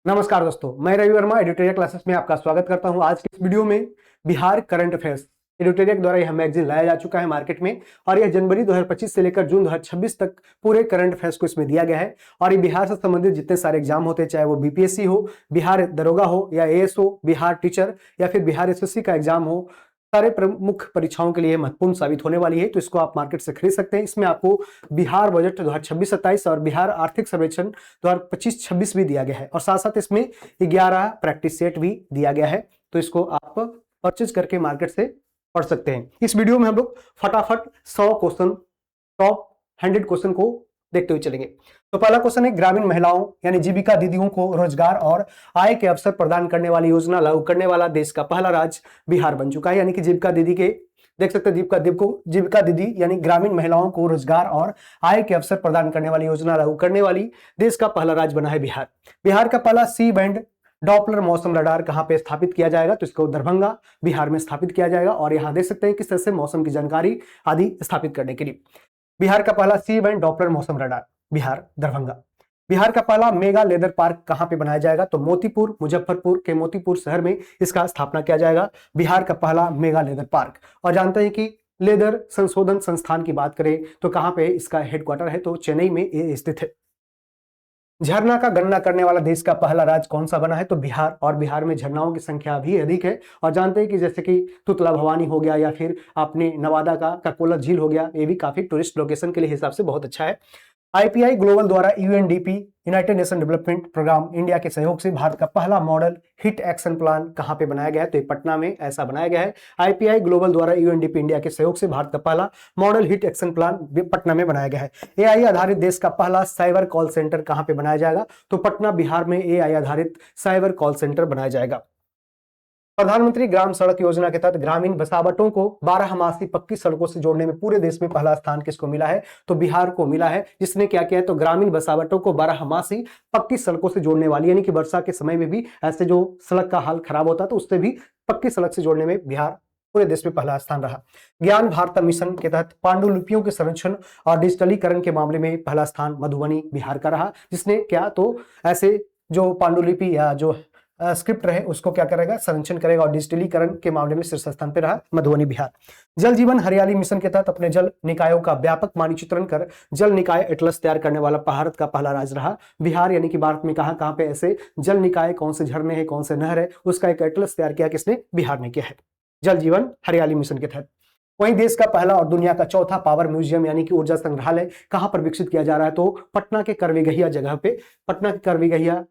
नमस्कार दोस्तों, मैं रवि वर्मा एडिटोरियल क्लासेस में आपका स्वागत करता हूं। आज के इस वीडियो में बिहार करंट अफेयर्स एडिटोरियल द्वारा यह मैगजीन लाया जा चुका है मार्केट में और यह जनवरी 2025 से लेकर जून 2026 तक पूरे करंट अफेयर्स को इसमें दिया गया है। और ये बिहार से संबंधित जितने सारे एग्जाम होते हैं, चाहे वो बीपीएससी हो, बिहार दरोगा हो या एएस हो, बिहार टीचर या फिर बिहार एसएससी का एग्जाम हो, सारे प्रमुख परीक्षाओं के लिए महत्वपूर्ण साबित होने वाली है। तो इसको आप मार्केट से खरीद सकते हैं। इसमें आपको बिहार बजट 2026-27 और बिहार आर्थिक सर्वेक्षण 2025-26 भी दिया गया है और साथ साथ इसमें 11 प्रैक्टिस सेट भी दिया गया है। तो इसको आप परचेज करके मार्केट से पढ़ सकते हैं। इस वीडियो में हम लोग फटाफट 100 क्वेश्चन, टॉप 100 क्वेश्चन को देखते हुए चलेंगे। तो पहला क्वेश्चन है, ग्रामीण महिलाओं यानी जीविका दीदियों को रोजगार और आय के अवसर प्रदान करने वाली योजना लागू करने वाला देश का पहला राज्य बिहार बन चुका है। यानी कि जीविका दीदी के देख सकते हैं, जीविका दीदी यानी ग्रामीण महिलाओं को रोजगार और आय के अवसर प्रदान करने वाली योजना लागू करने वाली देश का पहला राज्य बना है बिहार। बिहार का पहला सी बैंड डॉपलर मौसम रडार कहां पे स्थापित किया जाएगा? तो इसको दरभंगा बिहार में स्थापित किया जाएगा। और यहां देख सकते हैं किस तरह से मौसम की जानकारी आदि स्थापित करने के लिए बिहार का पहला सी बैंड डॉपलर मौसम रडार बिहार दरभंगा। बिहार का पहला मेगा लेदर पार्क कहां पे बनाया जाएगा? तो मोतीपुर, मुजफ्फरपुर के मोतीपुर शहर में इसका स्थापना किया जाएगा, बिहार का पहला मेगा लेदर पार्क। और जानते हैं कि लेदर संशोधन संस्थान की बात करें तो कहां पे इसका हेडक्वार्टर है? तो चेन्नई में ये स्थित है। झरना का गणना करने वाला देश का पहला राज्य कौन सा बना है? तो बिहार। और बिहार में झरनाओं की संख्या भी अधिक है। और जानते हैं कि जैसे कि तुतला भवानी हो गया या फिर आपने नवादा का ककोला झील हो गया, ये भी काफी टूरिस्ट लोकेशन के लिए हिसाब से बहुत अच्छा है। आईपीआई ग्लोबल द्वारा UNDP United Nation development programme India के सहयोग से भारत का पहला मॉडल हिट एक्शन प्लान कहां पे बनाया गया है? तो पटना में ऐसा बनाया गया है। आईपीआई ग्लोबल द्वारा यूएनडीपी इंडिया के सहयोग से भारत का पहला model hit action plan Patna में बनाया गया है। एआई आधारित देश का पहला साइबर कॉल सेंटर कहां पे बनाया जाएगा? तो पटना बिहार में एआई आधारित साइबर कॉल सेंटर बनाया जाएगा। प्रधानमंत्री ग्राम सड़क योजना के तहत ग्रामीण बसावटों को 12मासी पक्की सड़कों से जोड़ने में पूरे देश में पहला स्थान किसको मिला है? तो बिहार को मिला है। जिसने क्या किया है? तो ग्रामीण बसावटों को 12मासी पक्की सड़कों से जोड़ने वाली, यानी कि वर्षा के समय में भी ऐसे जो सड़क का हाल खराब होता है तो उससे भी पक्की सड़क से जोड़ने में बिहार पूरे देश में पहला स्थान रहा। ज्ञान भारत मिशन के तहत पांडुलिपियों के संरक्षण और डिजिटलीकरण के मामले में पहला स्थान मधुबनी बिहार का रहा। जिसने क्या, तो ऐसे जो पांडुलिपि या जो स्क्रिप्ट रहे उसको क्या करेगा? संरक्षण करेगा और डिजिटलीकरण के मामले में शीर्ष स्थान पर रहा मधुबनी बिहार। जल जीवन हरियाली मिशन के तहत अपने जल निकायों का व्यापक मानचित्रण कर जल निकाय एटलस तैयार करने वाला भारत का पहला राज्य रहा बिहार। यानी कि भारत में कहां कहां पे ऐसे जल निकाय, कौन से झरने हैं, कौन से नहर है, उसका एक एटलस तैयार किया किसने? बिहार ने किया है, जल जीवन हरियाली मिशन के तहत। वहीं देश का पहला और दुनिया का चौथा पावर म्यूजियम यानी कि ऊर्जा संग्रहालय कहां पर विकसित किया जा रहा है? तो पटना के करवेगहिया जगह पे, पटना के करवेगहिया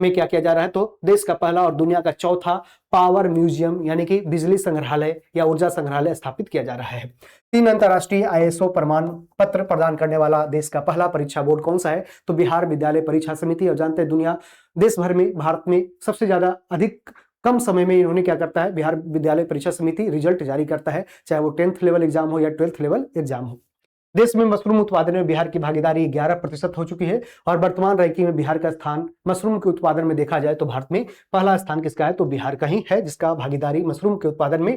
में क्या किया जा रहा है? तो देश का पहला और दुनिया का चौथा पावर म्यूजियम यानी कि बिजली संग्रहालय या ऊर्जा संग्रहालय स्थापित किया जा रहा है। 3 अंतरराष्ट्रीय आईएसओ प्रमाण पत्र प्रदान करने वाला देश का पहला परीक्षा बोर्ड कौन सा है? तो बिहार विद्यालय परीक्षा समिति। और जानते हैं दुनिया देश भर में भारत में सबसे ज्यादा अधिक कम समय में इन्होंने क्या करता है? बिहार विद्यालय परीक्षा समिति रिजल्ट जारी करता है, चाहे वो 10th लेवल एग्जाम हो या 12th लेवल एग्जाम हो। देश में मशरूम उत्पादन में बिहार की भागीदारी 11% हो चुकी है और वर्तमान रैंकिंग में बिहार का स्थान मशरूम के उत्पादन में देखा जाए तो भारत में पहला स्थान किसका है? तो बिहार का ही है, जिसका भागीदारी मशरूम के उत्पादन में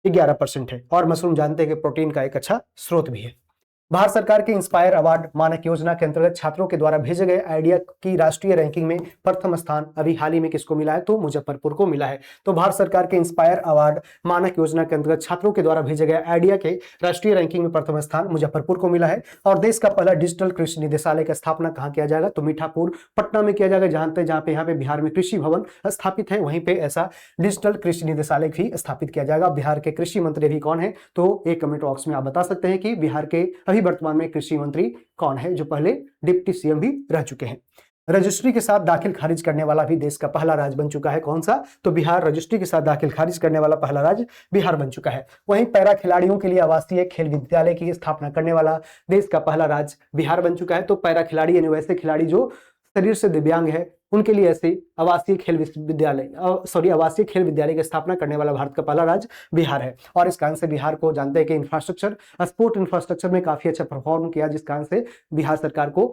11% है। और मशरूम जानते हैं कि प्रोटीन का एक अच्छा स्रोत भी है। भारत सरकार के इंस्पायर अवार्ड मानक योजना के अंतर्गत छात्रों के द्वारा भेजे गए आइडिया की राष्ट्रीय रैंकिंग में प्रथम स्थान अभी हाल ही में किसको मिला है? तो मुजफ्फरपुर को मिला है। तो भारत सरकार के इंस्पायर अवार्ड मानक योजना के अंतर्गत छात्रों के द्वारा भेजे गए आइडिया के राष्ट्रीय रैंकिंग में प्रथम स्थान मुजफ्फरपुर को मिला है। और देश का पहला डिजिटल कृषि निदेशालय की स्थापना कहां किया जाएगा? तो मीठापुर पटना में किया जाएगा। जानते हैं जहां पे यहाँ पे बिहार में कृषि भवन स्थापित है, वहीं पे ऐसा डिजिटल कृषि निदेशालय भी स्थापित किया जाएगा। बिहार के कृषि मंत्री अभी कौन है? तो एक कमेंट बॉक्स में आप बता सकते हैं कि बिहार के अभी वर्तमान में कृषि मंत्री कौन है, जो पहले डिप्टी सीएम भी रह चुके हैं। रजिस्ट्री के साथ दाखिल खारिज करने वाला भी देश का पहला राज्य बन चुका है। कौन सा? तो बिहार रजिस्ट्री के साथ दाखिल खारिज करने वाला पहला राज्य बिहार बन चुका है। वहीं पैरा खिलाड़ियों के लिए आवासीय खेल विद्यालय की स्थापना करने वाला देश का पहला राज्य बिहार बन चुका है। तो पैरा खिलाड़ी यानी वैसे खिलाड़ी जो शरीर से दिव्यांग है, उनके लिए ऐसे आवासीय खेल विद्यालय की स्थापना करने वाला भारत का पहला राज्य बिहार है। और इस कारण से बिहार को जानते हैं कि इंफ्रास्ट्रक्चर, स्पोर्ट इंफ्रास्ट्रक्चर में काफी अच्छा परफॉर्म किया, जिस कारण से बिहार सरकार को,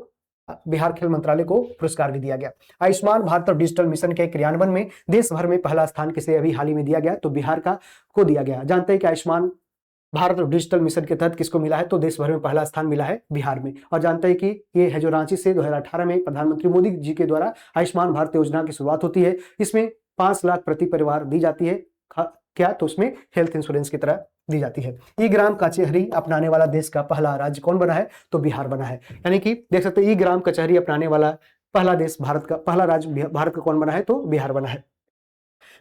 बिहार खेल मंत्रालय को पुरस्कार भी दिया गया। आयुष्मान भारत और डिजिटल मिशन के क्रियान्वयन में देश भर में पहला स्थान किसे अभी हाल ही में दिया गया? तो बिहार का को दिया गया। जानते हैं कि आयुष्मान भारत डिजिटल मिशन के तहत किसको मिला है, तो देश भर में पहला स्थान मिला है बिहार में। और जानते हैं कि ये है जो रांची से 2018 में प्रधानमंत्री मोदी जी के द्वारा आयुष्मान भारत योजना की शुरुआत होती है। इसमें 5 लाख प्रति परिवार दी जाती है। क्या, तो उसमें हेल्थ इंश्योरेंस की तरह दी जाती है। ई ग्राम कचहरी अपनाने वाला देश का पहला राज्य कौन बना है, तो बिहार बना है। यानी कि देख सकते हैं ई ग्राम कचहरी अपनाने वाला पहला देश भारत का पहला राज्य भारत का कौन बना है, तो बिहार बना है।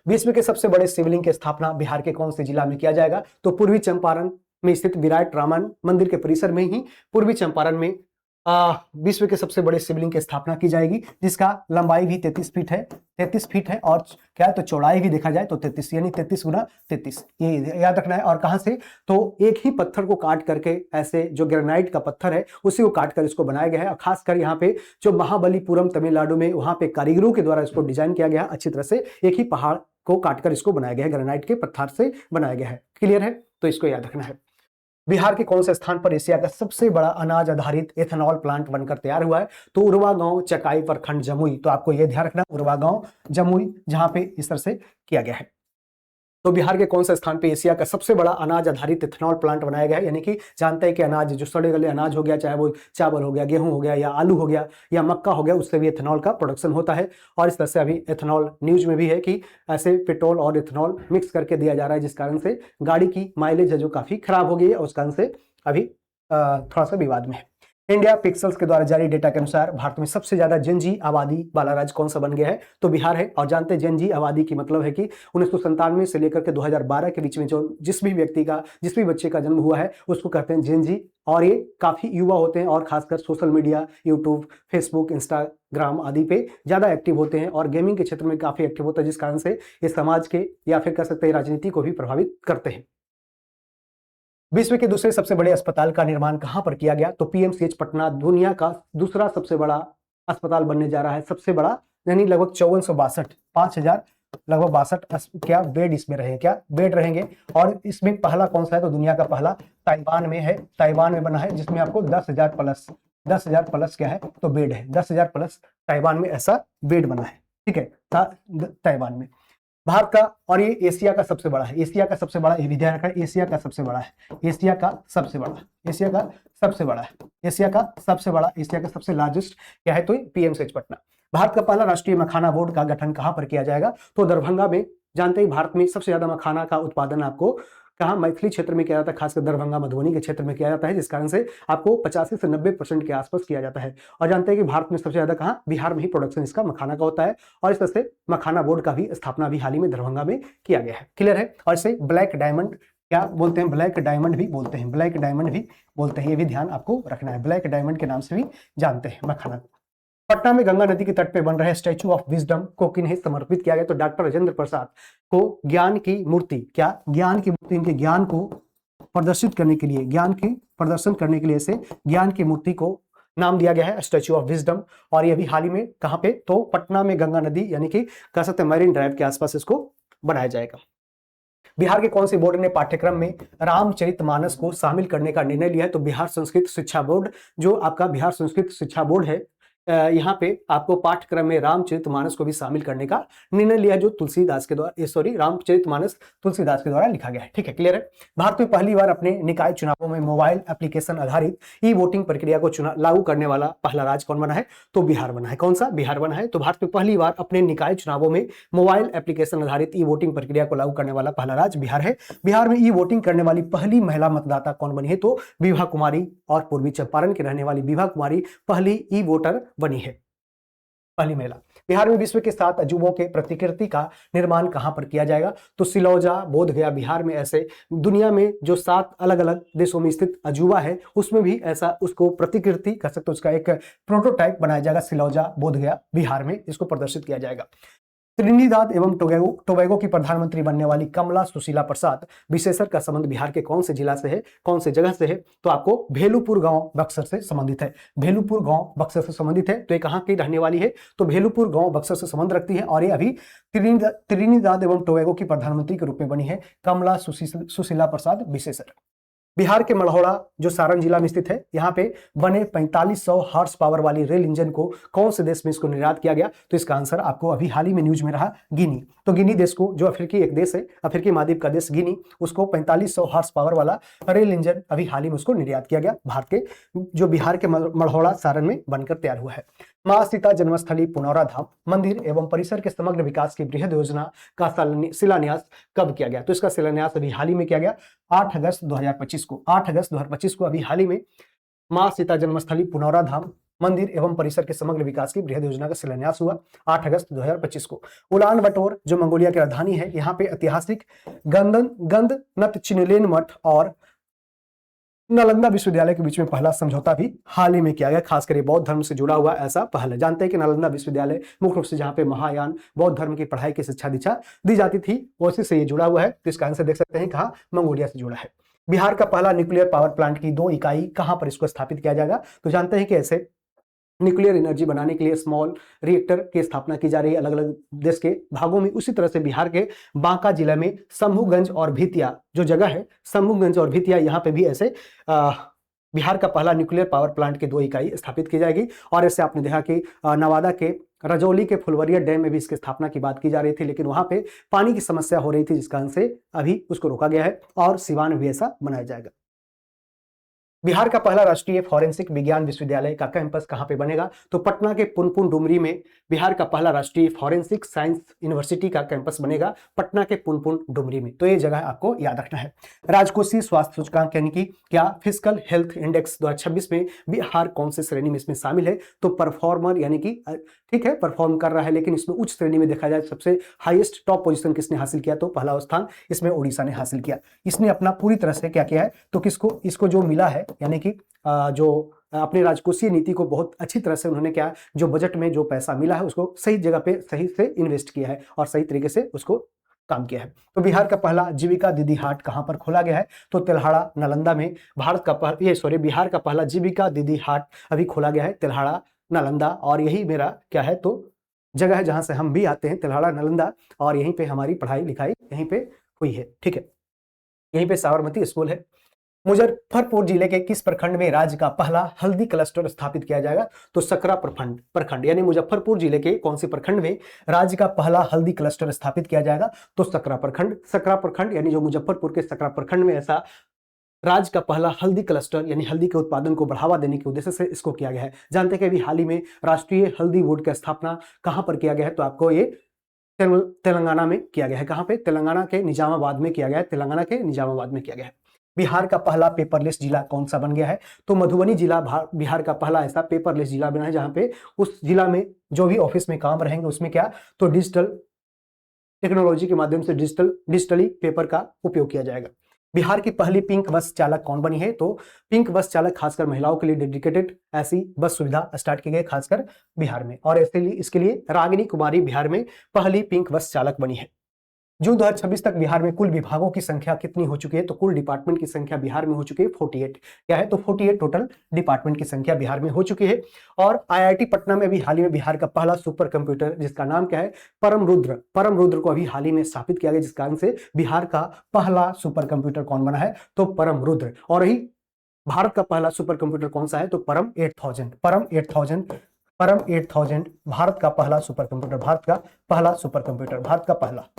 विश्व के सबसे बड़े शिवलिंग की स्थापना बिहार के कौन से जिला में किया जाएगा, तो पूर्वी चंपारण में स्थित विराट रामन मंदिर के परिसर में ही पूर्वी चंपारण में विश्व के सबसे बड़े शिवलिंग की स्थापना की जाएगी, जिसका लंबाई भी 33 फीट है, 33 फीट है। और क्या है, तो चौड़ाई भी देखा जाए तो 33, यानी 33 गुना 33, ये याद रखना है। और कहां से, तो एक ही पत्थर को काट करके, ऐसे जो ग्रेनाइट का पत्थर है उसी को काट कर इसको बनाया गया है। और खासकर यहाँ पे जो महाबलीपुरम तमिलनाडु में, वहां पे कारीगरों के द्वारा इसको डिजाइन किया गया अच्छी तरह से। एक ही पहाड़ को काटकर इसको बनाया गया है, ग्रेनाइट के पत्थर से बनाया गया है। क्लियर है, तो इसको याद रखना है। बिहार के कौन से स्थान पर एशिया का सबसे बड़ा अनाज आधारित एथेनॉल प्लांट बनकर तैयार हुआ है, तो उरवा गांव, चकाई प्रखंड, जमुई। तो आपको यह ध्यान रखना, उरवा गांव, जमुई, जहां पे इस तरह से किया गया है। तो बिहार के कौन से स्थान पे एशिया का सबसे बड़ा अनाज आधारित इथेनॉल प्लांट बनाया गया है। यानी कि जानते हैं कि अनाज जो सड़े गले अनाज हो गया, चाहे वो चावल हो गया, गेहूं हो गया, या आलू हो गया, या मक्का हो गया, उससे भी इथेनॉल का प्रोडक्शन होता है। और इस तरह से अभी इथेनॉल न्यूज में भी है कि ऐसे पेट्रोल और इथेनॉल मिक्स करके दिया जा रहा है, जिस कारण से गाड़ी की माइलेज है जो काफी खराब हो गई है, उस कारण से अभी थोड़ा सा विवाद में है। इंडिया पिक्सल्स के द्वारा जारी डेटा के अनुसार भारत में सबसे ज्यादा जनजी आबादी वाला राज्य कौन सा बन गया है, तो बिहार है। और जानते हैं जनजी आबादी की मतलब है कि 1997 से लेकर के 2012 के बीच में जो जिस भी बच्चे का जन्म हुआ है उसको कहते हैं जनजी। और ये काफी युवा होते हैं और खासकर social media, YouTube, Facebook, Instagram आदि पे ज्यादा एक्टिव होते हैं और गेमिंग के क्षेत्र में काफी एक्टिव होता है, जिस कारण से ये समाज के या फिर कह सकते हैं राजनीति को भी प्रभावित करते हैं। विश्व के दूसरे सबसे बड़े अस्पताल का निर्माण कहां पर किया गया, तो पीएमसीएच पटना दुनिया का दूसरा सबसे बड़ा अस्पताल बनने जा रहा है। सबसे बड़ा यानी लगभग 5462 5000 लगभग 62 क्या बेड इसमें रहेंगे, क्या बेड रहेंगे। और इसमें पहला कौन सा है, तो दुनिया का पहला ताइवान में है, ताइवान में बना है, जिसमें आपको 10,000 प्लस क्या है, तो बेड है। 10,000 प्लस ताइवान में ऐसा बेड बना है, ठीक है, ताइवान में। भारत का, और ये एशिया का सबसे बड़ा है, एशिया का सबसे बड़ा, ये भी ध्यान रखना, एशिया का सबसे बड़ा है, एशिया का सबसे बड़ा, एशिया का सबसे बड़ा है, एशिया का सबसे बड़ा, एशिया का सबसे लार्जेस्ट क्या है, तो पीएमसीएच पटना। भारत का पहला राष्ट्रीय मखाना बोर्ड का गठन कहां पर किया जाएगा, तो दरभंगा में। जानते हैं भारत में सबसे ज्यादा मखाना का उत्पादन आपको कहा, मैथिली क्षेत्र में किया जाता है, खासकर दरभंगा मधुबनी के क्षेत्र में किया जाता है, जिस कारण से आपको 85 से 90% के आसपास किया जाता है। और जानते हैं कि भारत में सबसे ज्यादा कहां, बिहार में ही प्रोडक्शन इसका मखाना का होता है। और इस तरह से मखाना बोर्ड का भी स्थापना भी हाल ही में दरभंगा में किया गया है। क्लियर है। और इसे ब्लैक डायमंड क्या बोलते हैं, ब्लैक डायमंड भी बोलते हैं, ब्लैक डायमंड भी बोलते हैं, ये भी ध्यान आपको रखना है, ब्लैक डायमंड के नाम से भी जानते हैं मखाना। पटना में गंगा नदी के तट पे बन रहे स्टैचू ऑफ विजडम को किन्हें समर्पित किया गया, तो डॉक्टर राजेंद्र प्रसाद को ज्ञान की मूर्ति, क्या ज्ञान की मूर्ति, इनके ज्ञान को प्रदर्शित करने के लिए, ज्ञान की प्रदर्शन करने के लिए से ज्ञान की मूर्ति को नाम दिया गया है स्टैचू ऑफ विजडम। और ये भी हाल ही में कहां पे, तो पटना में गंगा नदी यानी कि कह सकते हैं मरीन ड्राइव के आसपास इसको बनाया जाएगा। बिहार के कौन से बोर्ड ने पाठ्यक्रम में रामचरितमानस को शामिल करने का निर्णय लिया है, तो बिहार संस्कृत शिक्षा बोर्ड। जो आपका बिहार संस्कृत शिक्षा बोर्ड है, यहाँ पे आपको पाठ्यक्रम में रामचरितमानस को भी शामिल करने का निर्णय लिया, जो तुलसीदास के द्वारा रामचरितमानस तुलसीदास के द्वारा लिखा गया है। ठीक है, क्लियर है। भारत में पहली बार अपने निकाय चुनावों में मोबाइल एप्लीकेशन आधारित ई वोटिंग प्रक्रिया को लागू करने वाला पहला राज्य कौन बना है, तो बिहार बना है। कौन सा, बिहार बना है। तो भारत में पहली बार अपने निकाय चुनावों में मोबाइल एप्लीकेशन आधारित ई वोटिंग प्रक्रिया को लागू करने वाला पहला राज्य बिहार है। बिहार में ई वोटिंग करने वाली पहली महिला मतदाता कौन बनी है, तो विभा कुमारी। और पूर्वी चंपारण की रहने वाली विभा कुमारी पहली ई वोटर बनी है, पहली महिला। बिहार में विश्व के 7 अजूबों के प्रतिकृति का निर्माण कहां पर किया जाएगा, तो सिलौजा, बोधगया। बिहार में ऐसे दुनिया में जो 7 अलग अलग देशों में स्थित अजूबा है, उसमें भी ऐसा उसको प्रतिकृति कर सकते, उसका एक प्रोटोटाइप बनाया जाएगा सिलौजा, बोधगया, बिहार में इसको प्रदर्शित किया जाएगा। त्रिनिदाद एवं टोबैगो की प्रधानमंत्री बनने वाली कमला सुशीला प्रसाद विशेषर का संबंध बिहार के कौन से जिला से है, कौन से जगह से है, तो आपको भेलुपुर गांव बक्सर से संबंधित है। भेलुपुर गांव बक्सर से संबंधित है, तो ये कहां की रहने वाली है, तो भेलुपुर गांव बक्सर से संबंध रखती है। और ये अभी त्रिनिदाद एवं टोबैगो की प्रधानमंत्री के रूप में बनी है कमला सुशीला प्रसाद विशेषर। बिहार के मढ़ौरा जो सारण जिला में स्थित है, यहाँ पे बने 4500 हॉर्स पावर वाली रेल इंजन को कौन से देश में इसको निर्यात किया गया? तो इसका आंसर आपको अभी हाल ही में न्यूज में रहा गिनी। तो गिनी देश को, जो अफ्रीकी एक देश है, अफ्रीकी महाद्वीप का देश गिनी, उसको 4500 हॉर्स पावर वाला रेल इंजन अभी हाल ही में उसको निर्यात किया गया भारत के, जो बिहार के मढ़ौरा सारण में बनकर तैयार हुआ है। मां सीता जन्मस्थली पुनौरा धाम मंदिर एवं परिसर के समग्र विकास की बृहद योजना का शिलान्यास कब किया गया? तो इसका शिलान्यास अभी हाल ही में किया गया 8 अगस्त 2025 को। 8 अगस्त 2025 को अभी हाल ही में मां सीता जन्मस्थली पुनौरा धाम मंदिर एवं परिसर के समग्र विकास की बृहद योजना का शिलान्यास हुआ 8 अगस्त 2025 को। उलान बटोर जो मंगोलिया की राजधानी है, यहाँ पे ऐतिहासिक गंदनतचिनलेन मठ और नालंदा विश्वविद्यालय के बीच में पहला समझौता भी हाल ही में किया गया, खासकर बौद्ध धर्म से जुड़ा हुआ ऐसा पहल। जानते हैं कि नालंदा विश्वविद्यालय मुख्य रूप से जहां पे महायान बौद्ध धर्म की पढ़ाई की शिक्षा दीक्षा दी जाती थी, उसी से ये जुड़ा हुआ है। तो इसका आंसर देख सकते हैं कहाँ, मंगोलिया से जुड़ा है। बिहार का पहला न्यूक्लियर पावर प्लांट की 2 इकाई कहां पर इसको स्थापित किया जाएगा? तो जानते हैं कि ऐसे न्यूक्लियर एनर्जी बनाने के लिए स्मॉल रिएक्टर की स्थापना की जा रही है अलग अलग देश के भागों में। उसी तरह से बिहार के बांका जिले में शंभुगंज और भितिया जो जगह है, शंभुगंज और भितिया, यहाँ पे भी ऐसे बिहार का पहला न्यूक्लियर पावर प्लांट की 2 इकाई स्थापित की जाएगी। और ऐसे आपने देखा कि नवादा के रजौली के फुलवरिया डैम में भी इसकी स्थापना की बात की जा रही थी, लेकिन वहां पे पानी की समस्या हो रही थी, जिस कारण से अभी उसको रोका गया है। और सिवान में भी ऐसा बनाया जाएगा। बिहार का पहला राष्ट्रीय फॉरेंसिक विज्ञान विश्वविद्यालय का कैंपस कहां पे बनेगा? तो पटना के पुनपुन डुमरी में बिहार का पहला राष्ट्रीय फॉरेंसिक साइंस यूनिवर्सिटी का कैंपस बनेगा, पटना के पुनपुन डुमरी में। तो ये जगह आपको याद रखना है। राजकोषीय स्वास्थ्य सूचकांक यानी कि क्या फिजिकल हेल्थ इंडेक्स 2026 में बिहार कौन से श्रेणी में इसमें शामिल है? तो परफॉर्मर, यानी कि ठीक है परफॉर्म कर रहा है, लेकिन इसमें उच्च श्रेणी में देखा जाए सबसे हाईएस्ट टॉप पोजीशन किसने हासिल किया? तो पहला स्थान इसमें उड़ीसा ने हासिल किया। इसने अपना पूरी तरह से क्या किया है? तो इसको जो मिला है, यानी कि जो अपने राजकोषीय नीति को बहुत अच्छी तरह से उन्होंने क्या, जो बजट में जो पैसा मिला है उसको सही जगह पे सही से इन्वेस्ट किया है और सही तरीके से उसको काम किया है। तो बिहार का पहला जीविका दीदी हाट कहां पर खोला गया है? तो तेल्हाड़ा नालंदा में बिहार का पहला जीविका दीदी हाट अभी खोला गया है तेल्हाड़ा नालंदा। और यही मेरा क्या है, तो जगह है जहां से हम भी आते हैं, तेल्हाड़ा नालंदा, और यहीं पे हमारी पढ़ाई लिखाई यहीं पे हुई है। ठीक है, यहीं पे साबरमती स्कूल है। मुजफ्फरपुर जिले के किस प्रखंड में राज्य का पहला हल्दी क्लस्टर स्थापित किया जाएगा? तो सकरा प्रखंड यानी मुजफ्फरपुर जिले के कौन से प्रखंड में राज्य का पहला हल्दी क्लस्टर स्थापित किया जाएगा? तो सकरा प्रखंड यानी जो मुजफ्फरपुर के सकरा प्रखंड में ऐसा राज्य का पहला हल्दी क्लस्टर यानी हल्दी के उत्पादन को बढ़ावा देने के उद्देश्य से इसको किया गया है। जानते हैं कि अभी हाल ही में राष्ट्रीय हल्दी बोर्ड की स्थापना कहां पर किया गया है? तो आपको ये तेलंगाना में किया गया है। कहां पे? तेलंगाना के निजामाबाद में किया गया है। तेलंगाना के निजामाबाद में किया गया है। बिहार का पहला पेपरलेस जिला कौन सा बन गया है? तो मधुबनी जिला बिहार का पहला ऐसा पेपरलेस जिला बना है, जहां पे उस जिला में जो भी ऑफिस में काम रहेंगे उसमें क्या, तो डिजिटल टेक्नोलॉजी के माध्यम से डिजिटली पेपर का उपयोग किया जाएगा। बिहार की पहली पिंक बस चालक कौन बनी है? तो पिंक बस चालक खासकर महिलाओं के लिए डेडिकेटेड ऐसी बस सुविधा स्टार्ट की गई खासकर बिहार में, और इसके लिए रागिनी कुमारी बिहार में पहली पिंक बस चालक बनी है। जून 2026 तक बिहार में कुल विभागों की संख्या कितनी हो चुकी है? तो कुल डिपार्टमेंट की संख्या बिहार में हो चुकी है 48। क्या है? तो 48 टोटल डिपार्टमेंट की संख्या बिहार में हो चुकी है। और आईआईटी पटना में भी हाल ही में बिहार का पहला सुपर कंप्यूटर, जिसका नाम क्या है, परम रुद्र को अभी हाल ही में स्थापित किया गया, जिस कारण से बिहार का पहला सुपर कंप्यूटर कौन बना है? तो परम रुद्र। और ही भारत का पहला सुपर कंप्यूटर कौन सा है? तो परम 8000 भारत का पहला सुपर कंप्यूटर, भारत का पहला।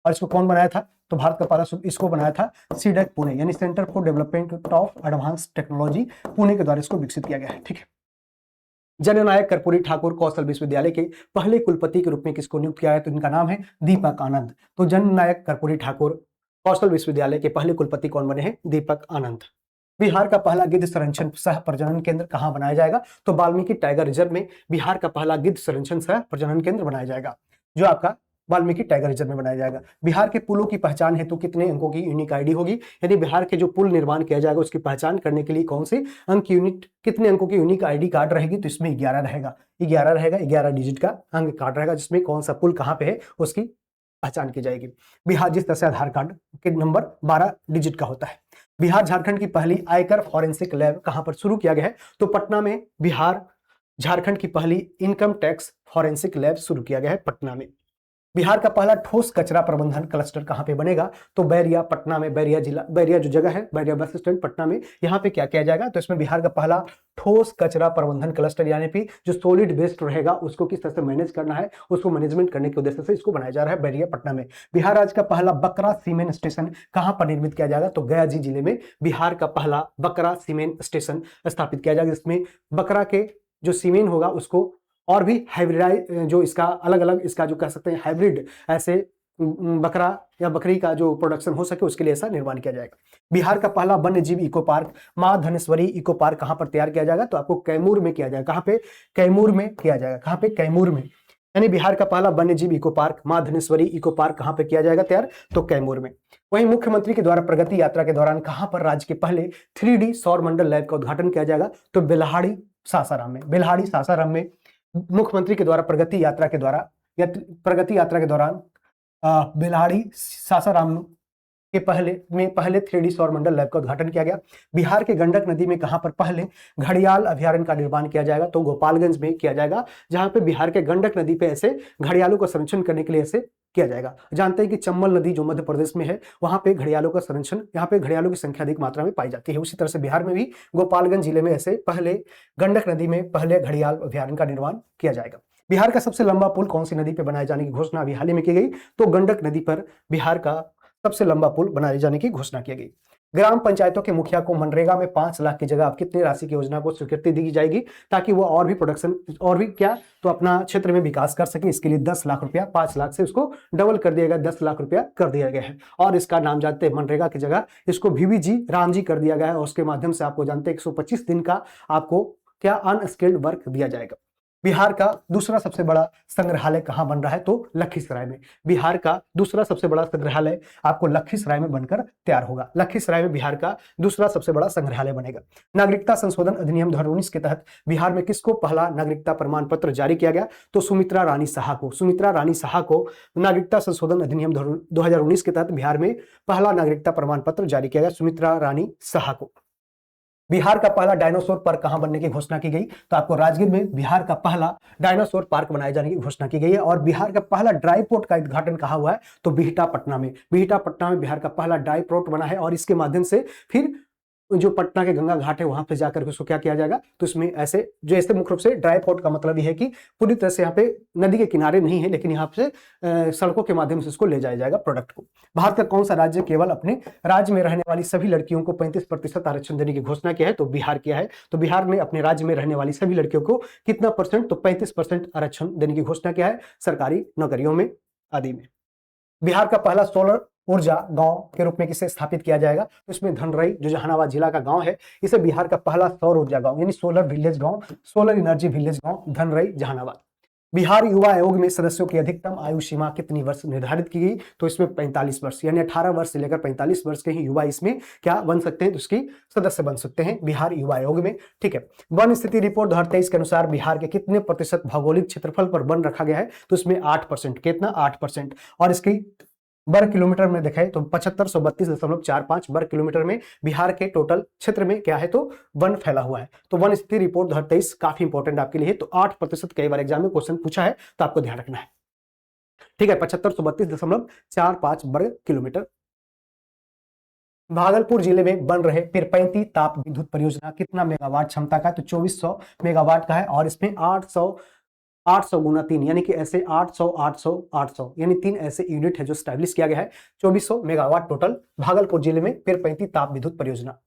और इसको कौन बनाया था? तो भारत का पहला इसको बनाया था सीडेक पुणे, यानी centre for development of advance technology, Pune के द्वारा इसको विकसित किया गया है। ठीक है। जननायक कर्पूरी ठाकुर कौशल विश्वविद्यालय के पहले कुलपति के रूप में किसको नियुक्त किया है? तो इनका नाम है दीपक आनंद। तो जननायक कर्पूरी ठाकुर कौशल विश्वविद्यालय के पहले कुलपति कौन बने हैं? दीपक आनंद। बिहार का पहला गिद्ध संरक्षण सह प्रजनन केंद्र कहां बनाया जाएगा? तो वाल्मीकि टाइगर रिजर्व में बिहार का पहला गिद्ध संरक्षण सह प्रजनन केंद्र बनाया जाएगा, जो आपका वाल्मीकि टाइगर रिजर्व में बनाया जाएगा। बिहार के पुलों की पहचान हेतु कितने अंकों की यूनिक आईडी होगी? यदि बिहार के जो पुल निर्माण किया जाएगा उसकी पहचान करने के लिए कौन से अंक यूनिट, कितने अंकों की यूनिक आईडी कार्ड रहेगी? तो इसमें 11 रहेगा, 11 डिजिट का अंक कार्ड रहेगा, जिसमें कौन सा पुल कहां पे है उसकी पहचान की जाएगी। बिहार, जिस तरह से आधार कार्ड के नंबर 12 डिजिट का होता है। बिहार झारखंड की पहली आयकर फॉरेंसिक लैब कहां पर शुरू किया गया है? तो पटना में बिहार झारखंड की पहली इनकम टैक्स फॉरेंसिक लैब शुरू किया गया है, पटना में। बिहार का पहला ठोस कचरा प्रबंधन क्लस्टर कहां पे बनेगा? तो बैरिया, पटना में। बैरिया जिला, बैरिया जो जगह है, बैरिया बस स्टैंड पटना में, यहां पे क्या किया जाएगा? तो इसमें बिहार का पहला ठोस कचरा प्रबंधन क्लस्टर, यानी कि जो सॉलिड वेस्ट रहेगा उसको किस तरह से मैनेज करना है, उसको मैनेजमेंट करने के उद्देश्य से इसको बनाया जा रहा है बैरिया पटना में। बिहार राज्य का पहला बकरा सीमेंट स्टेशन कहां पर निर्मित किया जाएगा? तो गया जी जिले में बिहार का पहला बकरा सीमेंट स्टेशन स्थापित किया जाएगा, जिसमें बकरा के जो सीमेंट होगा उसको और भी हाइब्रिडाइज, जो इसका अलग अलग, इसका जो कह सकते हैं हाइब्रिड, ऐसे बकरा या बकरी का जो प्रोडक्शन हो सके उसके लिए ऐसा निर्माण किया जाएगा। बिहार का पहला वन्य जीव इको पार्क मां धनेश्वरी इको पार्क कहां पर तैयार किया जाएगा? तो आपको कैमूर में किया जाएगा। कहां पे? कैमूर में किया जाएगा। कहां पे? कैमूर में। यानी बिहार का पहला वन्य जीव इको पार्क मां धनेश्वरी इको पार्क कहां पे किया जाएगा तैयार? तो कैमूर में। वहीं मुख्यमंत्री के द्वारा प्रगति यात्रा के दौरान कहां पर राज्य के पहले 3D सौर मंडल लैब का उद्घाटन किया जाएगा? तो बेल्हाड़ी सासाराम में। बेल्हाड़ी सासाराम में मुख्यमंत्री के द्वारा प्रगति यात्रा के दौरान बेल्हाड़ी सासाराम के पहले 3D सौर मंडल लैब का उद्घाटन किया गया। बिहार के गंडक नदी में कहां पर पहले घड़ियाल अभ्यारण्य का निर्माण किया जाएगा? तो गोपालगंज में किया जाएगा, जहां पे बिहार के गंडक नदी पे ऐसे घड़ियालों का संरक्षण करने के लिए ऐसे किया जाएगा। जानते हैं कि चंबल नदी जो मध्य प्रदेश में है, वहां पे घड़ियालों का संरक्षण, यहाँ पे घड़ियालों की संख्या अधिक मात्रा में पाई जाती है। उसी तरह से बिहार में भी गोपालगंज जिले में ऐसे पहले गंडक नदी में पहले घड़ियाल अभ्यारण्य का निर्माण किया जाएगा। बिहार का सबसे लंबा पुल कौन सी नदी पर बनाए जाने की घोषणा अभी हाल ही में की गई? तो गंडक नदी पर बिहार का सबसे लंबा पुल बनाए जाने की घोषणा की गई। ग्राम पंचायतों के मुखिया को मनरेगा में 5 लाख की जगह अब कितनी राशि की योजना को स्वीकृति दी जाएगी, ताकि वो और भी प्रोडक्शन और भी क्या तो अपना क्षेत्र में विकास कर सके। इसके लिए 10 लाख रुपया, 5 लाख से उसको डबल कर दिया गया, 10 लाख रुपया कर दिया गया है। और इसका नाम जानते हैं मनरेगा की जगह इसको VVG रामजी कर दिया गया है। और उसके माध्यम से आपको जानते हैं 125 दिन का आपको क्या अनस्किल्ड वर्क दिया जाएगा। बिहार का दूसरा सबसे बड़ा संग्रहालय कहां बन रहा है? तो लखीसराय में। बिहार का दूसरा सबसे बड़ा संग्रहालय आपको लखीसराय में बनकर तैयार होगा। लखीसराय में बिहार का दूसरा सबसे बड़ा संग्रहालय बनेगा। नागरिकता संशोधन अधिनियम 2019 के तहत बिहार में किसको पहला नागरिकता प्रमाण पत्र जारी किया गया? तो सुमित्रा रानी साहा को। सुमित्रा रानी साहा को नागरिकता संशोधन अधिनियम 2019 के तहत बिहार में पहला नागरिकता प्रमाण पत्र जारी किया गया, सुमित्रा रानी साहा को। बिहार का पहला डायनासोर पार्क कहां बनने की घोषणा की गई? तो आपको राजगीर में बिहार का पहला डायनासोर पार्क बनाए जाने की घोषणा की गई है। और बिहार का पहला ड्राई पोर्ट का उद्घाटन कहां हुआ है? तो बिहटा पटना में। बिहटा पटना में बिहार का पहला ड्राई पोर्ट बना है। और इसके माध्यम से फिर जो पटना के गंगा घाट है वहां पे जाकर उसको क्या किया जाएगा? तो इसमें ऐसे जैसे मुख्य रूप से ड्राई पोर्ट का मतलब यह है कि पूरी तरह से यहाँ पे नदी के किनारे नहीं है, लेकिन यहाँ से सड़कों के माध्यम से इसको ले जाया जाएगा प्रोडक्ट को। भारत का कौन सा राज्य केवल अपने राज्य में रहने वाली सभी लड़कियों को 35% आरक्षण देने की घोषणा किया है? तो बिहार किया है। तो बिहार में अपने राज्य में रहने वाली सभी लड़कियों को कितना परसेंट? तो 35% आरक्षण देने की घोषणा किया है सरकारी नौकरियों में आदि में। बिहार का पहला सोलर ऊर्जा गांव के रूप में किसे स्थापित किया जाएगा? तो इसमें धनरई जो जहानाबाद जिला का गांव है, इसे बिहार का पहला सौर ऊर्जा गांव यानी सोलर विलेज गांव, सोलर एनर्जी विलेज गांव धनरई जहानाबाद। बिहार युवा आयोग में सदस्यों की अधिकतम आयु सीमा कितनी वर्ष निर्धारित की गई? तो इसमें 45 वर्ष, यानी 18 वर्ष से लेकर 45 वर्ष के ही युवा इसमें क्या बन सकते हैं? तो उसकी सदस्य बन सकते हैं बिहार युवा आयोग में। ठीक है। वन स्थिति रिपोर्ट 2023 के अनुसार बिहार के कितने प्रतिशत भौगोलिक क्षेत्रफल पर वन रखा गया है? तो इसमें 8%। कितना? 8%। और इसकी वर्ग किलोमीटर में देखें तो 7532.45 वर्ग किलोमीटर में बिहार के टोटल क्षेत्र में क्या है? तो वन फैला हुआ है। तो वन स्थिति रिपोर्ट 2023 काफी इंपॉर्टेंट आपके लिए है। तो 8% कई बार एग्जाम में क्वेश्चन पूछा है, तो आपको ध्यान रखना है। ठीक है। 7532.45 वर्ग किलोमीटर। भागलपुर जिले में बन रहे पीरपैंती ताप विद्युत परियोजना कितना मेगावाट क्षमता का है? तो 2400 मेगावाट का है। और इसमें 800 गुना 3 यानी कि ऐसे 800 800 800 यानी 3 ऐसे यूनिट है जो स्टैब्लिश किया गया है। 2400 मेगावाट टोटल भागलपुर जिले में पीरपैंती ताप विद्युत परियोजना।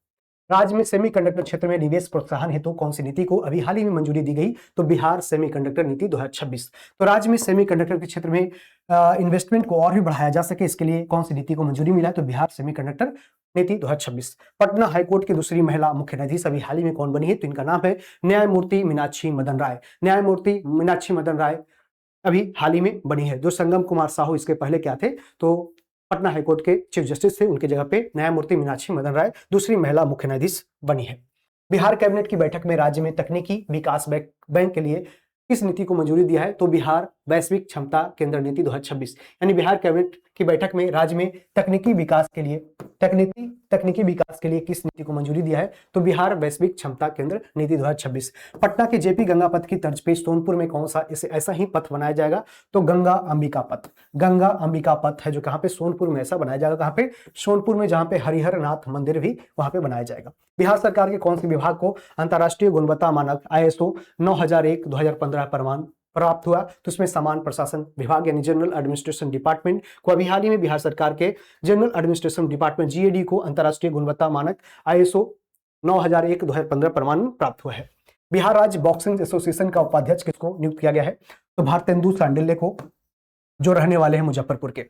राज्य में सेमीकंडक्टर क्षेत्र में निवेश प्रोत्साहन हेतु कौन सी नीति को अभी हाल ही में मंजूरी दी गई? तो बिहार सेमीकंडक्टर नीति 2026। तो राज्य में सेमीकंडक्टर के क्षेत्र में इन्वेस्टमेंट को और भी बढ़ाया जा सके, इसके लिए कौन सी नीति को मंजूरी मिला? तो बिहार सेमीकंडक्टर नीति 2026। पटना हाईकोर्ट की दूसरी महिला मुख्य न्यायाधीश अभी हाल ही में कौन बनी है? तो इनका नाम है न्यायमूर्ति मीनाक्षी मदन राय। न्यायमूर्ति मीनाक्षी मदन राय अभी हाल ही में बनी है। जो संगम कुमार साहू इसके पहले क्या थे? तो पटना हाईकोर्ट के चीफ जस्टिस थे, उनके जगह पे न्यायमूर्ति मीनाक्षी मदन राय दूसरी महिला मुख्य न्यायाधीश बनी है। बिहार कैबिनेट की बैठक में राज्य में तकनीकी विकास बैंक के लिए किस नीति को मंजूरी दिया है? तो बिहार वैश्विक क्षमता केंद्र नीति 2026। यानी बिहार कैबिनेट की बैठक में राज्य में तकनीकी विकास के लिए तकनीकी विकास के लिए किस नीति को मंजूरी दिया है? तो बिहार वैश्विक क्षमता केंद्र नीति 2026। पटना के जेपी गंगा पथ की तर्ज पे सोनपुर में कौन सा ऐसा ही पथ बनाया जाएगा? तो गंगा अंबिका पथ। गंगा अंबिका पथ है जो कहां पे? सोनपुर में ऐसा बनाया जाएगा। कहां पे? सोनपुर में, जहां पे हरिहर नाथ मंदिर भी वहां पे बनाया जाएगा। बिहार सरकार के कौन से विभाग को अंतर्राष्ट्रीय गुणवत्ता मानक ISO 9001/2015 प्रमाण प्राप्त हुआ? तो इसमें सामान्य प्रशासन विभाग यानी जनरल एडमिनिस्ट्रेशन डिपार्टमेंट को अभी हाल ही में बिहार सरकार के जनरल एडमिनिस्ट्रेशन डिपार्टमेंट GAD को अंतर्राष्ट्रीय गुणवत्ता मानक ISO 9001/2015 प्रमाण प्राप्त हुआ है। बिहार राज्य बॉक्सिंग एसोसिएशन का उपाध्यक्ष किसको नियुक्त किया गया है? तो भारतेंदु सांडिल्य को, जो रहने वाले हैं मुजफ्फरपुर के।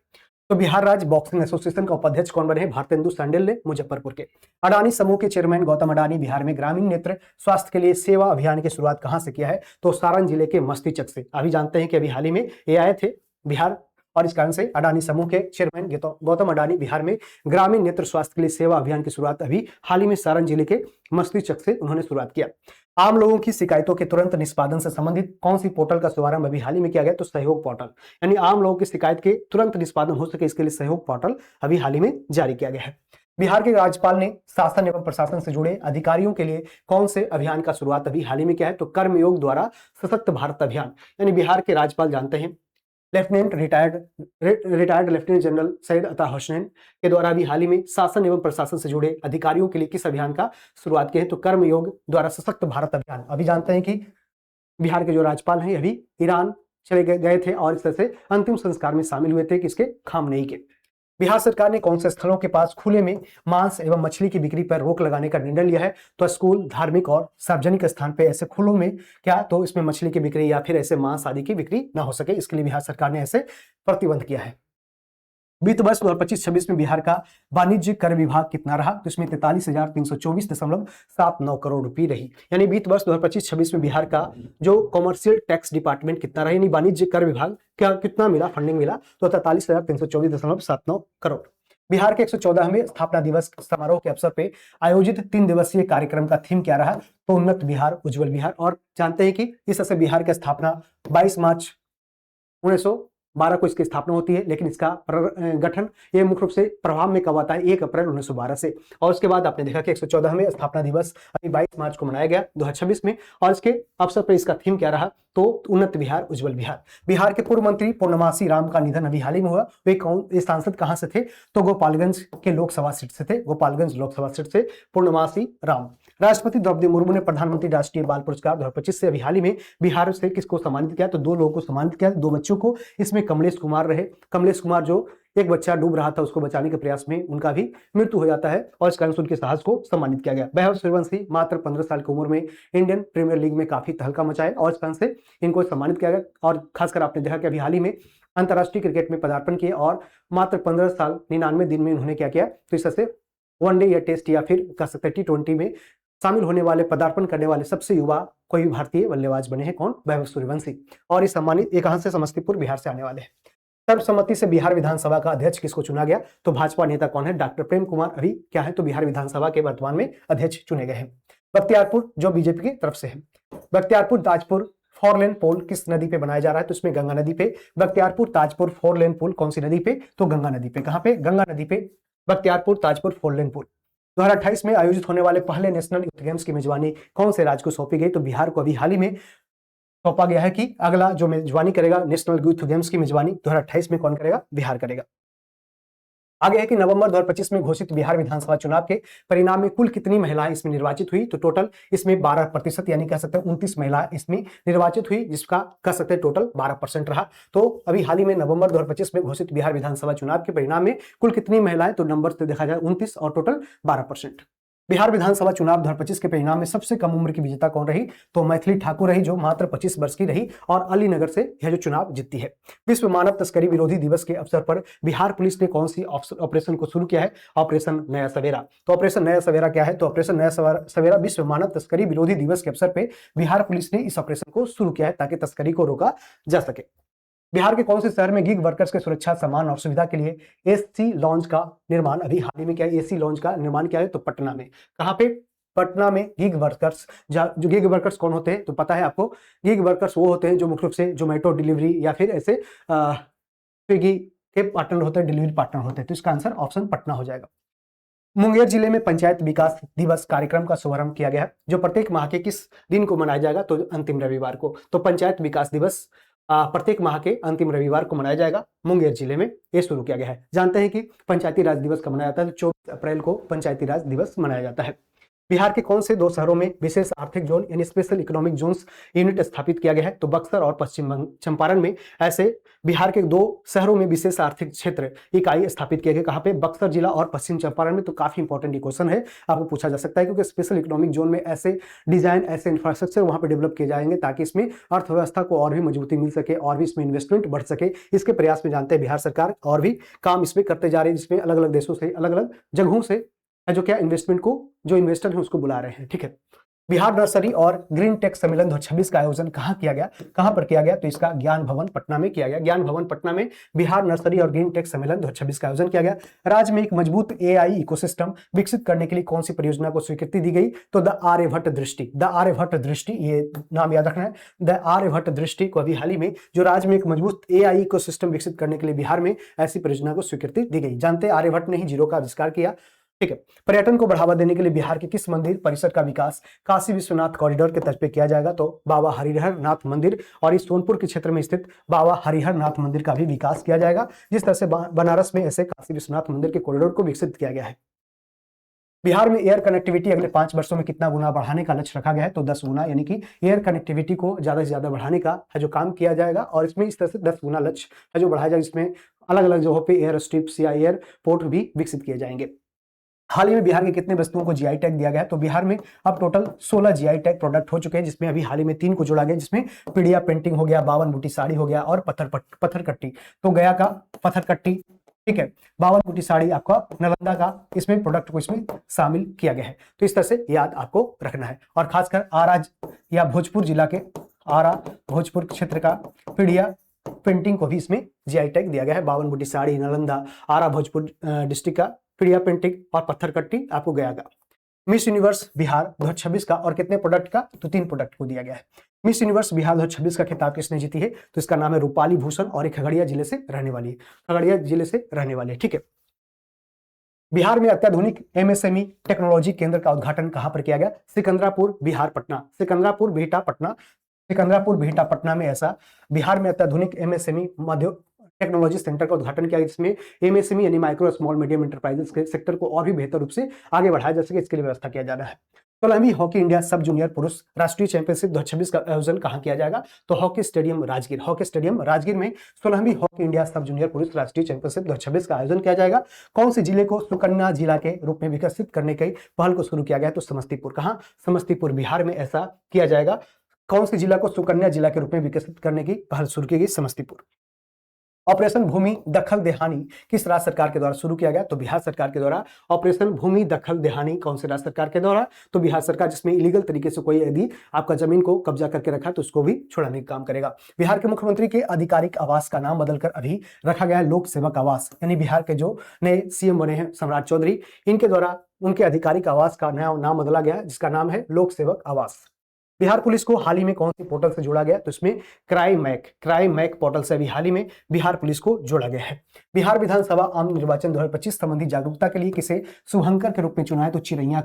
तो बिहार राज्य बॉक्सिंग एसोसिएशन का उपाध्यक्ष कौन बने हैं? भारतेंदु सांडिल्य, मुजफ्फरपुर के। अडानी समूह के चेयरमैन गौतम अडानी बिहार में ग्रामीण नेत्र स्वास्थ्य के लिए सेवा अभियान की शुरुआत कहां से किया है? तो सारण जिले के मस्तीचक से। अभी जानते हैं कि अभी हाल ही में ये आए थे बिहार, और इस कारण से अडानी समूह के चेयरमैन गौतम अडानी बिहार में ग्रामीण नेत्र स्वास्थ्य के लिए सेवा अभियान की शुरुआत अभी हाल ही में सारण जिले के मस्तीचक से उन्होंने शुरुआत किया। आम लोगों की शिकायतों के तुरंत निष्पादन से संबंधित कौन सी पोर्टल का शुभारंभ अभी हाल ही में किया गया? तो सहयोग पोर्टल, यानी आम लोगों की शिकायत के तुरंत निष्पादन हो सके इसके लिए सहयोग पोर्टल अभी हाल ही में जारी किया गया है। बिहार के राज्यपाल ने शासन एवं प्रशासन से जुड़े अधिकारियों के लिए कौन से अभियान का शुरुआत अभी हाल ही में किया है? तो कर्मयोग द्वारा सशक्त भारत अभियान, यानी बिहार के राज्यपाल जानते हैं रिटायर्ड लेफ्टिनेंट जनरल सैयद अता हुसैन के द्वारा भी हाल ही में शासन एवं प्रशासन से जुड़े अधिकारियों के लिए किस अभियान का शुरुआत की है? तो कर्मयोग द्वारा सशक्त भारत अभियान। अभी जानते हैं कि बिहार के जो राज्यपाल हैं अभी ईरान चले गए थे और इस तरह से अंतिम संस्कार में शामिल हुए थे किसके? खामनेई के। बिहार सरकार ने कौन से स्थलों के पास खुले में मांस एवं मछली की बिक्री पर रोक लगाने का निर्णय लिया है? तो स्कूल, धार्मिक और सार्वजनिक स्थान पे ऐसे खुलों में क्या, तो इसमें मछली की बिक्री या फिर ऐसे मांस आदि की बिक्री ना हो सके, इसके लिए बिहार सरकार ने ऐसे प्रतिबंध किया है। वित्त वर्ष 2025-26 में बिहार का वाणिज्य कर विभाग कितना रहा? तो इसमें 43,324.79 करोड़ रुपए रही। यानी वित्त वर्ष 2025-26 में बिहार का जो कॉमर्शियल टैक्स डिपार्टमेंट कितना रहा, यानी वाणिज्य कर विभाग क्या कितना मिला, फंडिंग मिला? तो 43,324.79 करोड़। बिहार के 114वें स्थापना दिवस समारोह के अवसर पर आयोजित 3 दिवसीय कार्यक्रम का थीम क्या रहा? तो उन्नत बिहार, उज्जवल बिहार। और जानते हैं कि इस तरह से बिहार की स्थापना 22 मार्च 1912 को इसकी स्थापना होती है, लेकिन इसका गठन ये मुख्य रूप से प्रभाव में कब आता है? 1 अप्रैल 1912 से। और उसके बाद आपने देखा कि 114वें स्थापना दिवस अभी 22 मार्च को मनाया गया 2026 में, और इसके अवसर पर इसका थीम क्या रहा? तो उन्नत बिहार, उज्जवल बिहार। बिहार के पूर्व मंत्री पूर्णमासी राम का निधन अभी हाल ही में हुआ। वे सांसद कहां से थे? तो गोपालगंज के लोकसभा सीट से थे, गोपालगंज लोकसभा सीट से पूर्णमासी राम। राष्ट्रपति द्रौपदी मुर्मू ने प्रधानमंत्री राष्ट्रीय बाल पुरस्कार 2025 से अभी हाल ही में बिहार से किसको सम्मानित किया? तो 2 लोगों को सम्मानित किया, 2 बच्चों को। इसमें कमलेश कुमार रहे। कमलेश कुमार जो एक बच्चा डूब रहा था, उसको बचाने के प्रयास में उनका भी मृत्यु हो जाता है और इस कारण से उनके साहस को सम्मानित किया गया। वैभव सूर्यवंशी मात्र 15 साल की उम्र में इंडियन प्रीमियर लीग में काफी तहलका मचाया और इस कारण से इनको सम्मानित किया गया। और खासकर आपने देखा कि अभी हाल ही में अंतर्राष्ट्रीय क्रिकेट में पदार्पण किए और मात्र 15 साल 99 दिन में उन्होंने क्या किया? तो इस तरह से वनडे या टेस्ट या फिर कह सकते हैं T20 में शामिल होने वाले, पदार्पण करने वाले सबसे युवा कोई भारतीय बल्लेबाज बने हैं। कौन? वैभव सूर्यवंशी। और इस सम्मानित ये कहां से? समस्तीपुर बिहार से आने वाले हैं। सर्वसम्मति से बिहार विधानसभा का अध्यक्ष किसको चुना गया? तो भाजपा नेता कौन है? डॉक्टर प्रेम कुमार अभी क्या है? तो बिहार विधानसभा के वर्तमान में अध्यक्ष चुने गए हैं। बख्तियारपुर जो बीजेपी की तरफ से है। बख्तियारपुर ताजपुर 4 लेन पुल किस नदी पे बनाया जा रहा है? तो इसमें गंगा नदी पे। बख्तियारपुर ताजपुर 4 लेन पुल कौन सी नदी पे? तो गंगा नदी पे। कहां पे? गंगा नदी पे बख्तियारपुर ताजपुर 4 लेन पुल। 2028 में आयोजित होने वाले पहले नेशनल यूथ गेम्स की मेजबानी कौन से राज्य को सौंपी गई? तो बिहार को अभी हाल ही में सौंपा गया है कि अगला जो मेजबानी करेगा नेशनल यूथ गेम्स की मेजबानी 2028 में कौन करेगा? बिहार करेगा। आगे है कि नवंबर 2025 में घोषित बिहार विधानसभा चुनाव के परिणाम में कुल कितनी महिलाएं इसमें निर्वाचित हुई? तो टोटल इसमें 12% यानी कह सकते हैं 29 महिलाएं इसमें निर्वाचित हुई, जिसका कह सकते हैं टोटल 12% रहा। तो अभी हाल ही में नवंबर 2025 में घोषित बिहार विधानसभा चुनाव के परिणाम में कुल कितनी महिलाएं? तो नंबर से देखा जाए 29 और टोटल 12%। बिहार विधानसभा चुनाव 2025 के परिणाम में सबसे कम उम्र की विजेता कौन रही? तो मैथिली ठाकुर रही, जो मात्र 25 वर्ष की रही और अलीनगर से यह जो चुनाव जीतती है। विश्व मानव तस्करी विरोधी दिवस के अवसर पर बिहार पुलिस ने कौन सी ऑपरेशन को शुरू किया है? ऑपरेशन नया सवेरा। तो ऑपरेशन नया सवेरा क्या है? तो ऑपरेशन नया सवेरा विश्व मानव तस्करी विरोधी दिवस के अवसर पर बिहार पुलिस ने इस ऑपरेशन को शुरू किया है ताकि तस्करी को रोका जा सके। बिहार के कौन से शहर में गिग वर्कर्स के सुरक्षा, सम्मान और सुविधा के लिए एसी लॉन्च का निर्माण अभी हाल ही में क्या है? एसी लॉन्च का निर्माण किया है? तो पटना में। कहां पे? पटना में। गिग वर्कर्स, जो गिग वर्कर्स कौन होते हैं? तो पता है आपको, गिग वर्कर्स वो होते हैं जो मुख्य रूप से जोमेटो डिलीवरी या फिर ऐसे स्विगी के पार्टनर होते हैं, डिलीवरी पार्टनर होते हैं। तो इसका आंसर ऑप्शन पटना हो जाएगा। मुंगेर जिले में पंचायत विकास दिवस कार्यक्रम का शुभारंभ किया गया है, जो प्रत्येक माह के किस दिन को मनाया जाएगा, तो अंतिम रविवार को। तो पंचायत विकास दिवस प्रत्येक माह के अंतिम रविवार को मनाया जाएगा। मुंगेर जिले में यह शुरू किया गया है। जानते हैं कि पंचायती राज दिवस कब मनाया जाता है, तो 24 अप्रैल को पंचायती राज दिवस मनाया जाता है। बिहार के कौन से दो शहरों में विशेष आर्थिक जोन यानी स्पेशल इकोनॉमिक जोन्स यूनिट स्थापित किया गया है, तो बक्सर और पश्चिम चंपारण में ऐसे बिहार के दो शहरों में विशेष आर्थिक क्षेत्र इकाई स्थापित किया गया। कहां पे? बक्सर जिला और पश्चिम चंपारण में। तो काफी इंपॉर्टेंट क्वेश्चन है, आपको पूछा जा सकता है, क्योंकि स्पेशल इकोनॉमिक जोन में ऐसे डिजाइन, ऐसे इंफ्रास्ट्रक्चर वहां पर डेवलप किए जाएंगे ताकि इसमें अर्थव्यवस्था को और भी मजबूती मिल सके और भी इसमें इन्वेस्टमेंट बढ़ सके। इसके प्रयास में जानते हैं बिहार सरकार और भी काम इसमें करते जा रही है, जिसमें अलग अलग देशों से, अलग अलग जगहों से जो क्या इन्वेस्टमेंट को, जो इन्वेस्टर है उसको बुला रहे हैं। ठीक है, बिहार नर्सरी और ग्रीन टेक सम्मेलन 2026 का आयोजन कहां किया गया, कहां पर किया गया, तो इसका ज्ञान भवन पटना में किया गया। ज्ञान भवन पटना में बिहार नर्सरी और ग्रीन टेक सम्मेलन 2026 का आयोजन किया गया। राज्य में एक मजबूत एआई इकोसिस्टम विकसित करने के लिए कौन सी परियोजना को स्वीकृति दी गई, तो द आर्यभट्ट दृष्टि। द आर्यभट्ट दृष्टि, ये नाम याद रखना है, द आर्यभट्ट दृष्टि को अभी हाल ही में जो राज्य में एक मजबूत एआई इकोसिस्टम विकसित करने के लिए बिहार में ऐसी परियोजना को स्वीकृति दी गई। जानते हैं आर्यभट्ट ने ही जीरो का आविष्कार किया। ठीक है, पर्यटन को बढ़ावा देने के लिए बिहार के किस मंदिर परिसर का विकास काशी विश्वनाथ कॉरिडोर के तर्ज पे किया जाएगा, तो बाबा हरिहर नाथ मंदिर और इस सोनपुर के क्षेत्र में स्थित बाबा हरिहर नाथ मंदिर का भी विकास किया जाएगा। जिस तरह से बनारस में ऐसे काशी विश्वनाथ मंदिर के कॉरिडोर को विकसित किया गया है। बिहार में एयर कनेक्टिविटी अगले 5 वर्षों में कितना गुना बढ़ाने का लक्ष्य रखा गया है, तो 10 गुना, यानी कि एयर कनेक्टिविटी को ज्यादा से ज्यादा बढ़ाने का है जो काम किया जाएगा। और इसमें इस तरह से 10 गुना लक्ष्य है जो बढ़ाया जाएगा, जिसमें अलग अलग जगहों पे एयर स्ट्रिप्स या एयरपोर्ट भी विकसित किए जाएंगे। हाल ही में बिहार के कितने वस्तुओं को जीआई टैग दिया गया है, तो बिहार में अब टोटल 16 जीआई टैग प्रोडक्ट हो चुके हैं, जिसमें अभी हाल ही में 3 को जोड़ा गया, जिसमें पीड़िया पेंटिंग हो गया, 52 बूटी साड़ी हो गया और पत्थर कट्टी। तो गया का पत्थर कट्टी, ठीक है, 52 बूटी साड़ी आपका नालंदा का इसमें प्रोडक्ट को इसमें शामिल किया गया है। तो इस तरह से याद आपको रखना है। और खासकर आरा या भोजपुर जिला के आरा भोजपुर क्षेत्र का पीड़िया पेंटिंग को भी इसमें जीआई टैग दिया गया है। 52 बूटी साड़ी नालंदा, आरा भोजपुर डिस्ट्रिक्ट का पीड़िया पेंटिंग और पत्थर कट्टी आपको गया का। मिस यूनिवर्स बिहार 2026 का और कितने प्रोडक्ट का, तो 3 प्रोडक्ट को दिया गया है। मिस यूनिवर्स बिहार 2026 का खिताब किसने जीती है, तो इसका नाम है रूपाली भूषण और एक खगड़िया जिले से रहने वाली है। खगड़िया जिले से रहने वाली है। ठीक है, बिहार में अत्याधुनिक एमएसएमई टेक्नोलॉजी केंद्र का उद्घाटन कहां पर किया गया, सिकंदरापुर बिहार पटना। सिकंदरापुर बिहटा पटना में ऐसा बिहार में अत्याधुनिक एमएसएमई मध्य टेक्नोलॉजी सेंटर का उद्घाटन किया, जिसमें एमएसएमई यानी माइक्रो स्मॉल मीडियम एंटरप्राइजेस के सेक्टर को और भी बेहतर रूप से आगे बढ़ाया जा सके, इसके लिए व्यवस्था किया जा रहा है। 16वीं हॉकी इंडिया सब जूनियर पुरुष राष्ट्रीय चैंपियनशिप 2026 का आयोजन कहां किया जाएगा, तो hockey stadium Rajgir. Hockey stadium Rajgir में 16वीं हॉकी इंडिया सब जूनियर पुरुष राष्ट्रीय चैंपियनशिप 2026 का आयोजन किया जाएगा। कौन से जिले को सुकन्या जिला के रूप में विकसित करने की पहल को शुरू किया गया, तो समस्तीपुर। कहां? समस्तीपुर बिहार में ऐसा किया जाएगा। कौन से जिला को सुकन्या जिला के रूप में विकसित करने की पहल शुरू की गई, समस्तीपुर। ऑपरेशन भूमि दखल देहानी किस राज्य सरकार के द्वारा शुरू किया गया, तो बिहार सरकार के द्वारा। ऑपरेशन भूमि दखल देहानी कौन से राज्य सरकार के द्वारा, तो बिहार सरकार, जिसमें इलीगल तरीके से कोई यदि आपका जमीन को कब्जा करके रखा तो उसको भी छुड़ाने का काम करेगा। बिहार के मुख्यमंत्री के आधिकारिक आवास का नाम बदलकर अभी रखा गया है लोक सेवक आवास, यानी बिहार के जो नए सीएम बने हैं सम्राट चौधरी, इनके द्वारा उनके आधिकारिक आवास का नया नाम बदला गया है, जिसका नाम है लोक सेवक आवास। बिहार पुलिस को हाल ही में कौन सी पोर्टल से जोड़ा गया, तो इसमें क्राइम मैक पोर्टल से अभी हाल ही में बिहार पुलिस को जोड़ा गया है। बिहार विधानसभा आम निर्वाचन 2025 संबंधी जागरूकता के लिए किसे शुभंकर के रूप में चुना है, तो चिरैया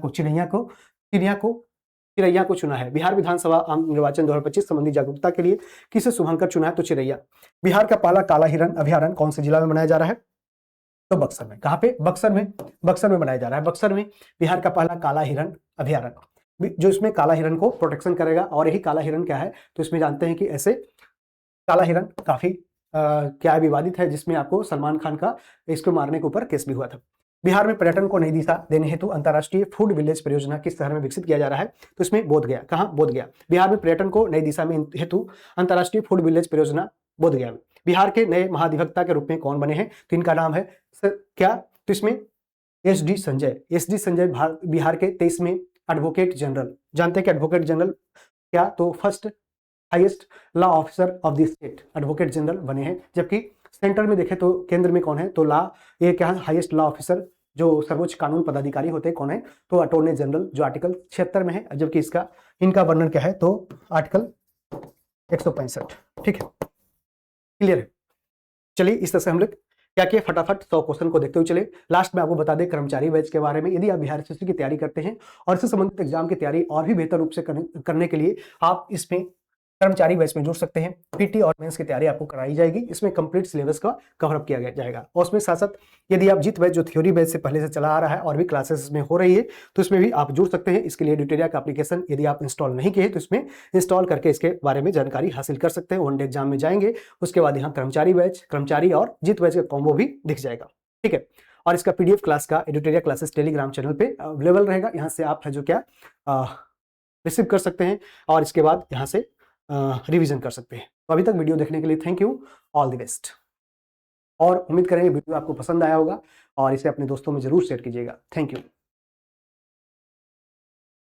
को चुना है। बिहार विधानसभा आम निर्वाचन 2025 संबंधी जागरूकता के लिए किसे शुभंकर चुना है, तो चिरैया। बिहार का पहला काला हिरण अभ्यारण्य कौन से जिला में बनाया जा रहा है, तो बक्सर में। कहां पे? बक्सर में बनाया जा रहा है। बक्सर में बिहार का पहला काला हिरण अभ्यारण्य, जो इसमें काला हिरण को प्रोटेक्शन करेगा। और यही काला हिरण क्या है, तो इसमें जानते हैं कि ऐसे काला हिरण काफी क्या विवादित है, जिसमें आपको सलमान खान का इसको मारने के ऊपर केस भी हुआ था। बिहार में पर्यटन को नई दिशा देने हेतु अंतर्राष्ट्रीय फूड विलेज परियोजना किस शहर में विकसित किया जा रहा है, तो इसमें बोधगया। कहां? बोधगया। बिहार में पर्यटन को नई दिशा में हेतु अंतर्राष्ट्रीय फूड विलेज परियोजना बोधगया में। बिहार के नए महाधिवक्ता के रूप में कौन बने हैं, तो इनका नाम है क्या, तो इसमें एस डी संजय बिहार के 23वें एडवोकेट जनरल। जानते हैं कि एडवोकेट जनरल क्या, तो first highest law officer of the state advocate general बने हैं। जबकि सेंटर में देखें तो केंद्र में कौन है, तो ये क्या है, हाईएस्ट लॉ ऑफिसर जो सर्वोच्च कानून पदाधिकारी होते हैं कौन है, तो अटॉर्नी जनरल, जो आर्टिकल 76 में है। जबकि इनका वर्णन क्या है, तो आर्टिकल 165। ठीक है, क्लियर है। चलिए, इस तरह से हम लोग क्या किए, फटाफट 100 क्वेश्चन को देखते हुए चले। लास्ट में आपको बता दें कर्मचारी बैच के बारे में। यदि आप बिहार एसएससी की तैयारी करते हैं और इससे संबंधित एग्जाम की तैयारी और भी बेहतर रूप से करने के लिए आप इसमें कर्मचारी बैच में जुड़ सकते हैं। पीटी और मेंस की तैयारी आपको कराई जाएगी। इसमें कंप्लीट सिलेबस का कवर अप किया जाएगा और उसमें साथ साथ यदि आप जीत बैच जो थ्योरी बैच से पहले से चला आ रहा है और भी क्लासेस में हो रही है तो इसमें भी आप जुड़ सकते हैं। इसके लिए एडुटेरिया का एप्लीकेशन यदि आप इंस्टॉल नहीं किए तो इसमें इंस्टॉल करके इसके बारे में जानकारी हासिल कर सकते हैं। वन डे एग्जाम में जाएंगे, उसके बाद यहाँ कर्मचारी बैच, कर्मचारी और जीत बैच का कॉम्बो भी दिख जाएगा। ठीक है, और इसका पीडीएफ क्लास का एडुटेरिया क्लासेस टेलीग्राम चैनल पे अवेलेबल रहेगा। यहाँ से आप है जो क्या रिसीव कर सकते हैं और इसके बाद यहाँ से रिवीजन कर सकते हैं। तो अभी तक वीडियो देखने के लिए thank you, all the best. और उम्मीद करेंगे वीडियो आपको पसंद आया होगा और इसे अपने दोस्तों में जरूर शेयर कीजिएगा। Thank you.